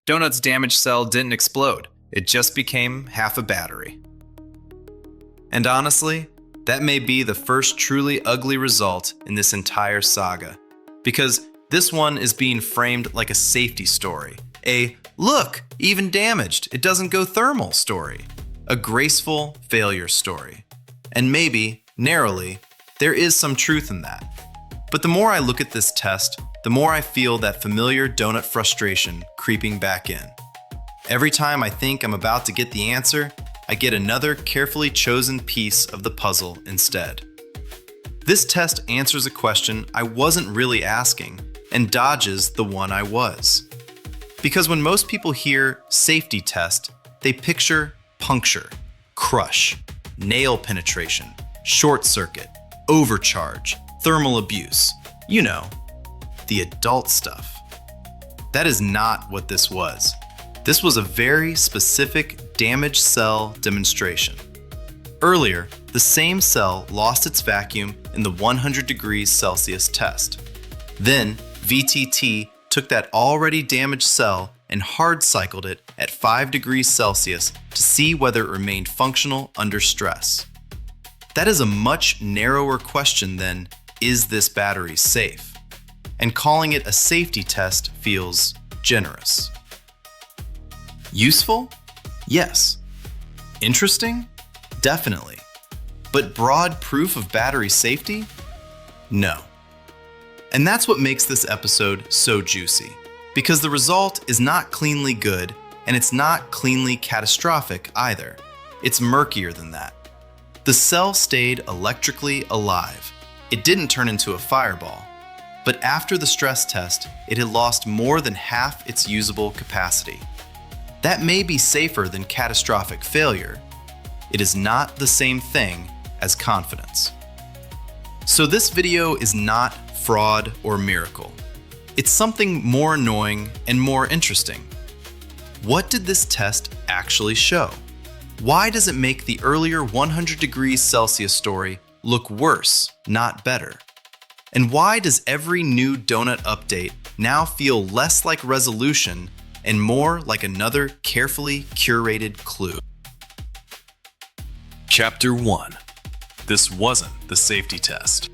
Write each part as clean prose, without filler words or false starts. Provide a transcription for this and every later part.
Donut's damaged cell didn't explode. It just became half a battery. And honestly, that may be the first truly ugly result in this entire saga. Because this one is being framed like a safety story. A, look, even damaged, it doesn't go thermal story. A graceful failure story. And maybe, narrowly, there is some truth in that. But the more I look at this test, the more I feel that familiar donut frustration creeping back in. Every time I think I'm about to get the answer, I get another carefully chosen piece of the puzzle instead. This test answers a question I wasn't really asking and dodges the one I was. Because when most people hear safety test, they picture puncture, crush, nail penetration, short circuit, overcharge, thermal abuse. You know, the adult stuff. That is not what this was. This was a very specific damaged cell demonstration. Earlier, the same cell lost its vacuum in the 100 degrees Celsius test. Then, VTT took that already damaged cell and hard cycled it at 5 degrees Celsius to see whether it remained functional under stress. That is a much narrower question than, is this battery safe? And calling it a safety test feels generous. Useful? Yes. Interesting? Definitely. But broad proof of battery safety? No. And that's what makes this episode so juicy. Because the result is not cleanly good, and it's not cleanly catastrophic either. It's murkier than that. The cell stayed electrically alive. It didn't turn into a fireball. But after the stress test, it had lost more than half its usable capacity. That may be safer than catastrophic failure. It is not the same thing as confidence. So this video is not fraud or miracle. It's something more annoying and more interesting. What did this test actually show? Why does it make the earlier 100 degrees Celsius story look worse, not better? And why does every new donut update now feel less like resolution and more like another carefully curated clue? Chapter 1. This wasn't the safety test.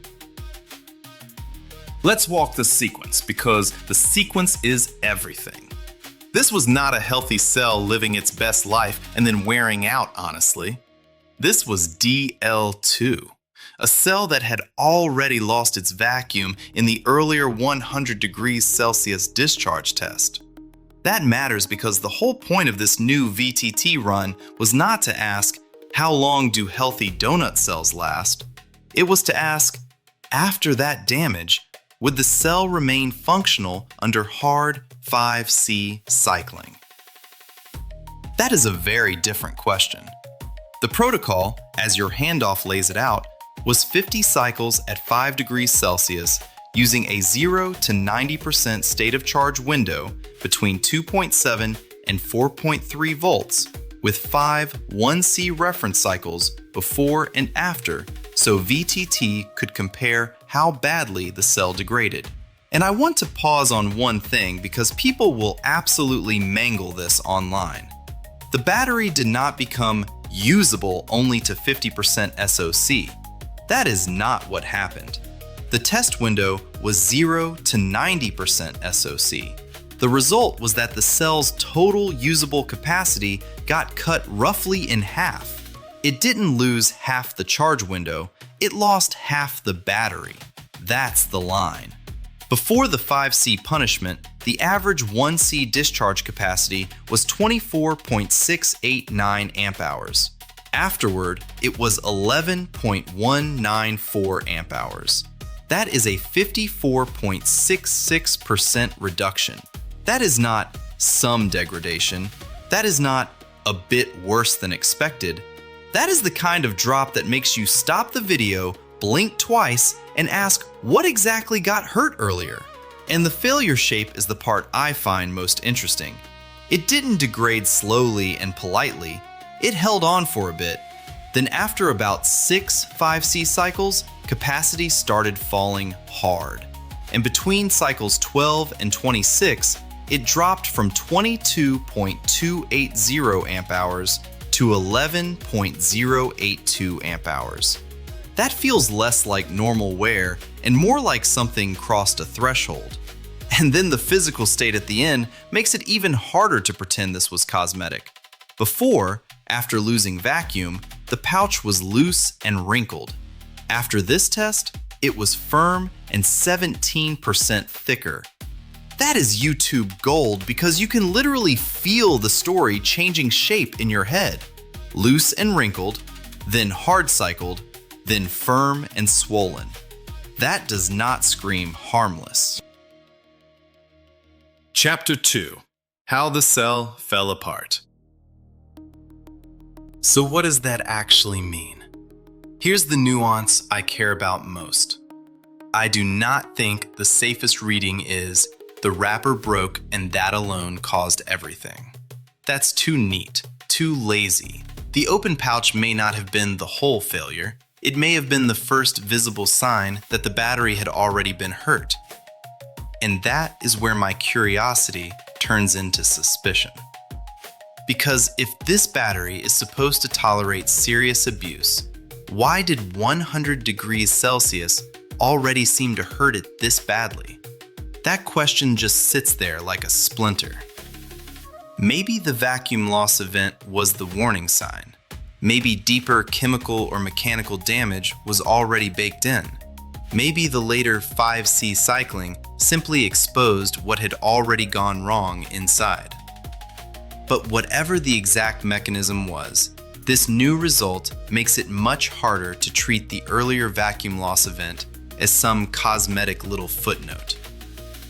Let's walk the sequence, because the sequence is everything. This was not a healthy cell living its best life and then wearing out, honestly. This was DL2, a cell that had already lost its vacuum in the earlier 100 degrees Celsius discharge test. That matters because the whole point of this new VTT run was not to ask, how long do healthy donut cells last? It was to ask, after that damage, would the cell remain functional under hard 5C cycling? That is a very different question. The protocol, as your handoff lays it out, was 50 cycles at 5 degrees Celsius using a 0 to 90% state of charge window between 2.7 and 4.3 volts with 5 1C reference cycles before and after, so VTT could compare how badly the cell degraded. And I want to pause on one thing because people will absolutely mangle this online. The battery did not become usable only to 50% SOC. That is not what happened. The test window was 0 to 90% SOC. The result was that the cell's total usable capacity got cut roughly in half. It didn't lose half the charge window, it lost half the battery. That's the line. Before the 5C punishment, the average 1C discharge capacity was 24.689 amp hours. Afterward, it was 11.194 amp hours. That is a 54.66% reduction. That is not some degradation. That is not a bit worse than expected. That is the kind of drop that makes you stop the video, blink twice, and ask what exactly got hurt earlier. And the failure shape is the part I find most interesting. It didn't degrade slowly and politely. It held on for a bit. Then after about 6 5C cycles, capacity started falling hard. And between cycles 12 and 26, it dropped from 22.280 amp hours to 11.082 amp hours. That feels less like normal wear and more like something crossed a threshold. And then the physical state at the end makes it even harder to pretend this was cosmetic. Before, after losing vacuum, the pouch was loose and wrinkled. After this test, it was firm and 17% thicker. That is YouTube gold because you can literally feel the story changing shape in your head. Loose and wrinkled, then hard cycled, then firm and swollen. That does not scream harmless. Chapter 2: How the Cell Fell Apart. So what does that actually mean? Here's the nuance I care about most. I do not think the safest reading is the wrapper broke and that alone caused everything. That's too neat, too lazy. The open pouch may not have been the whole failure. It may have been the first visible sign that the battery had already been hurt. And that is where my curiosity turns into suspicion. Because if this battery is supposed to tolerate serious abuse, why did 100 degrees Celsius already seem to hurt it this badly? That question just sits there like a splinter. Maybe the vacuum loss event was the warning sign. Maybe deeper chemical or mechanical damage was already baked in. Maybe the later 5C cycling simply exposed what had already gone wrong inside. But whatever the exact mechanism was, this new result makes it much harder to treat the earlier vacuum loss event as some cosmetic little footnote.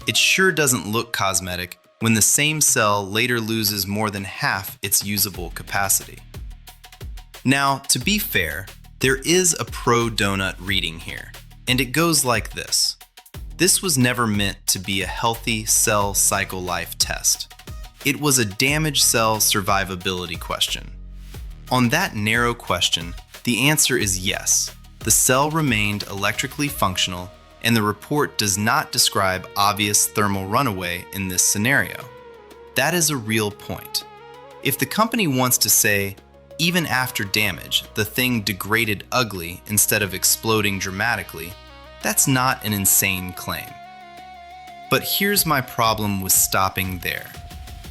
It sure doesn't look cosmetic when the same cell later loses more than half its usable capacity. Now, to be fair, there is a pro-donut reading here, and it goes like this. This was never meant to be a healthy cell cycle life test. It was a damaged cell survivability question. On that narrow question, the answer is yes. The cell remained electrically functional, and the report does not describe obvious thermal runaway in this scenario. That is a real point. If the company wants to say, even after damage, the thing degraded ugly instead of exploding dramatically, that's not an insane claim. But here's my problem with stopping there.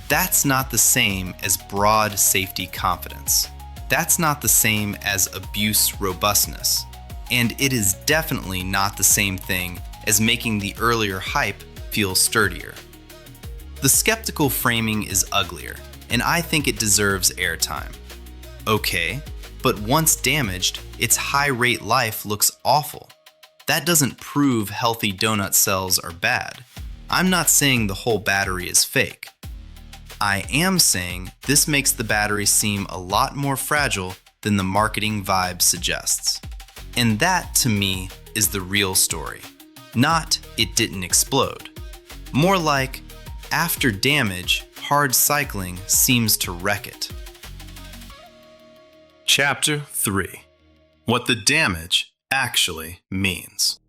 That's not the same as broad safety confidence. That's not the same as abuse robustness. And it is definitely not the same thing as making the earlier hype feel sturdier. The skeptical framing is uglier, and I think it deserves airtime. Okay, but once damaged, its high-rate life looks awful. That doesn't prove healthy donut cells are bad. I'm not saying the whole battery is fake. I am saying this makes the battery seem a lot more fragile than the marketing vibe suggests. And that, to me, is the real story. Not, it didn't explode. More like, after damage, hard cycling seems to wreck it. Chapter 3: What the damage actually means.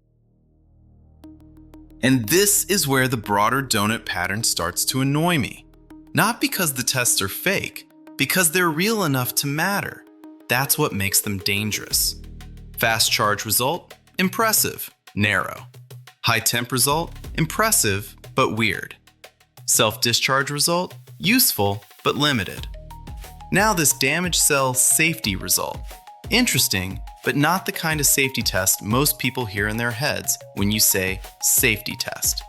And this is where the broader donut pattern starts to annoy me. Not because the tests are fake, because they're real enough to matter. That's what makes them dangerous. Fast charge result, impressive, narrow. High temp result, impressive, but weird. Self-discharge result, useful, but limited. Now this damaged cell safety result. Interesting, but not the kind of safety test most people hear in their heads when you say safety test.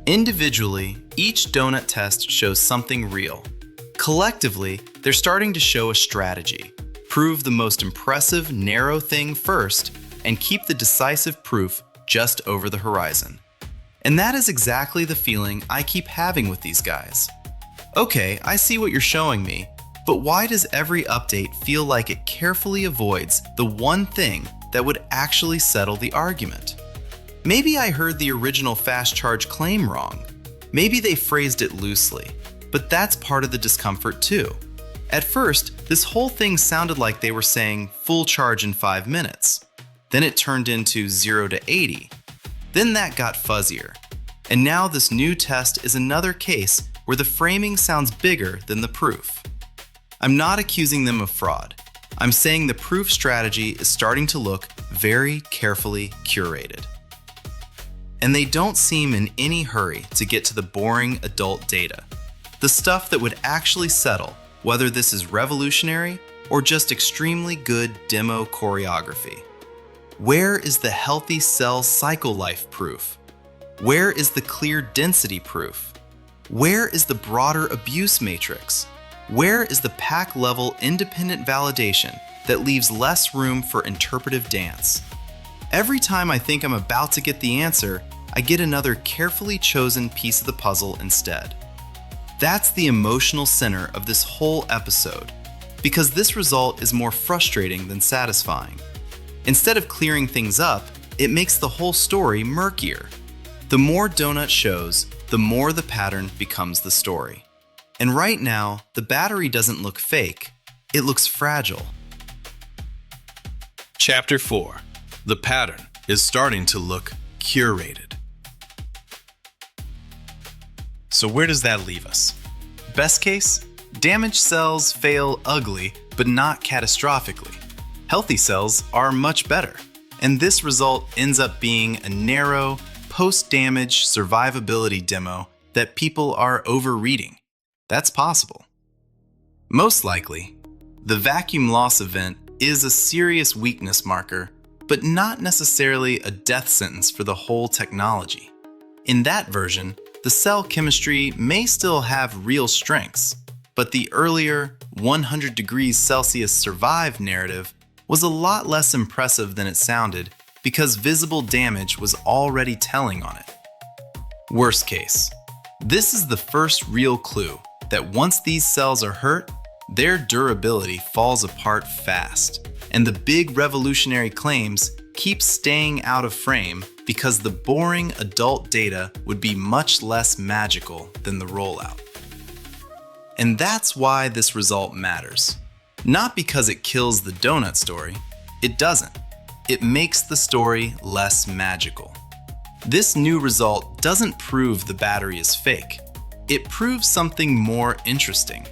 Individually, each donut test shows something real. Collectively, they're starting to show a strategy. Prove the most impressive, narrow thing first, and keep the decisive proof just over the horizon. And that is exactly the feeling I keep having with these guys. Okay, I see what you're showing me, but why does every update feel like it carefully avoids the one thing that would actually settle the argument? Maybe I heard the original fast charge claim wrong. Maybe they phrased it loosely, but that's part of the discomfort too. At first, this whole thing sounded like they were saying full charge in 5 minutes. Then it turned into 0 to 80. Then that got fuzzier. And now this new test is another case where the framing sounds bigger than the proof. I'm not accusing them of fraud. I'm saying the proof strategy is starting to look very carefully curated. And they don't seem in any hurry to get to the boring adult data, the stuff that would actually settle whether this is revolutionary or just extremely good demo choreography. Where is the healthy cell cycle life proof? Where is the clear density proof? Where is the broader abuse matrix? Where is the pack-level independent validation that leaves less room for interpretive dance? Every time I think I'm about to get the answer, I get another carefully chosen piece of the puzzle instead. That's the emotional center of this whole episode, because this result is more frustrating than satisfying. Instead of clearing things up, it makes the whole story murkier. The more Donut shows, the more the pattern becomes the story. And right now, the battery doesn't look fake, it looks fragile. Chapter 4. The pattern is starting to look curated. So where does that leave us? Best case, damaged cells fail ugly, but not catastrophically. Healthy cells are much better, and this result ends up being a narrow, post-damage survivability demo that people are overreading. That's possible. Most likely, the vacuum loss event is a serious weakness marker, but not necessarily a death sentence for the whole technology. In that version, the cell chemistry may still have real strengths, but the earlier 100 degrees Celsius survive narrative was a lot less impressive than it sounded because visible damage was already telling on it. Worst case, this is the first real clue that once these cells are hurt, their durability falls apart fast, and the big revolutionary claims keep staying out of frame because the boring adult data would be much less magical than the rollout. And that's why this result matters. Not because it kills the donut story, it doesn't. It makes the story less magical. This new result doesn't prove the battery is fake. It proves something more interesting.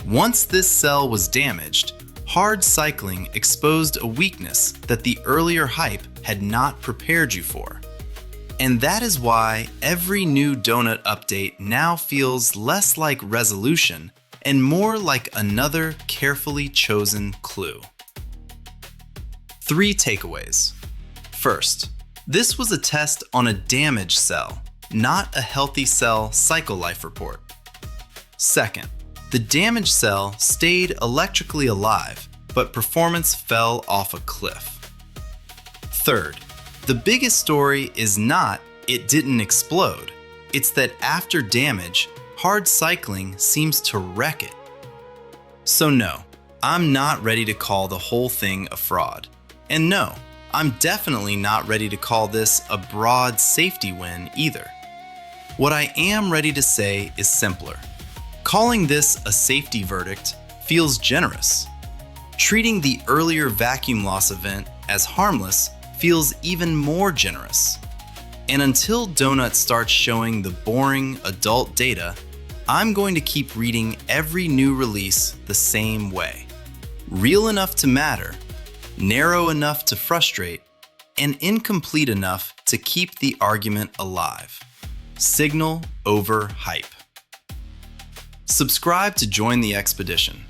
Once this cell was damaged, hard cycling exposed a weakness that the earlier hype had not prepared you for. And that is why every new donut update now feels less like resolution and more like another carefully chosen clue. 3 takeaways. First, this was a test on a damaged cell, not a healthy cell cycle life report. Second, the damaged cell stayed electrically alive, but performance fell off a cliff. Third, the biggest story is not it didn't explode. It's that after damage, hard cycling seems to wreck it. So no, I'm not ready to call the whole thing a fraud. And no, I'm definitely not ready to call this a broad safety win either. What I am ready to say is simpler. Calling this a safety verdict feels generous. Treating the earlier vacuum loss event as harmless feels even more generous. And until Donut starts showing the boring adult data, I'm going to keep reading every new release the same way. Real enough to matter, narrow enough to frustrate, and incomplete enough to keep the argument alive. Signal over hype. Subscribe to join the expedition.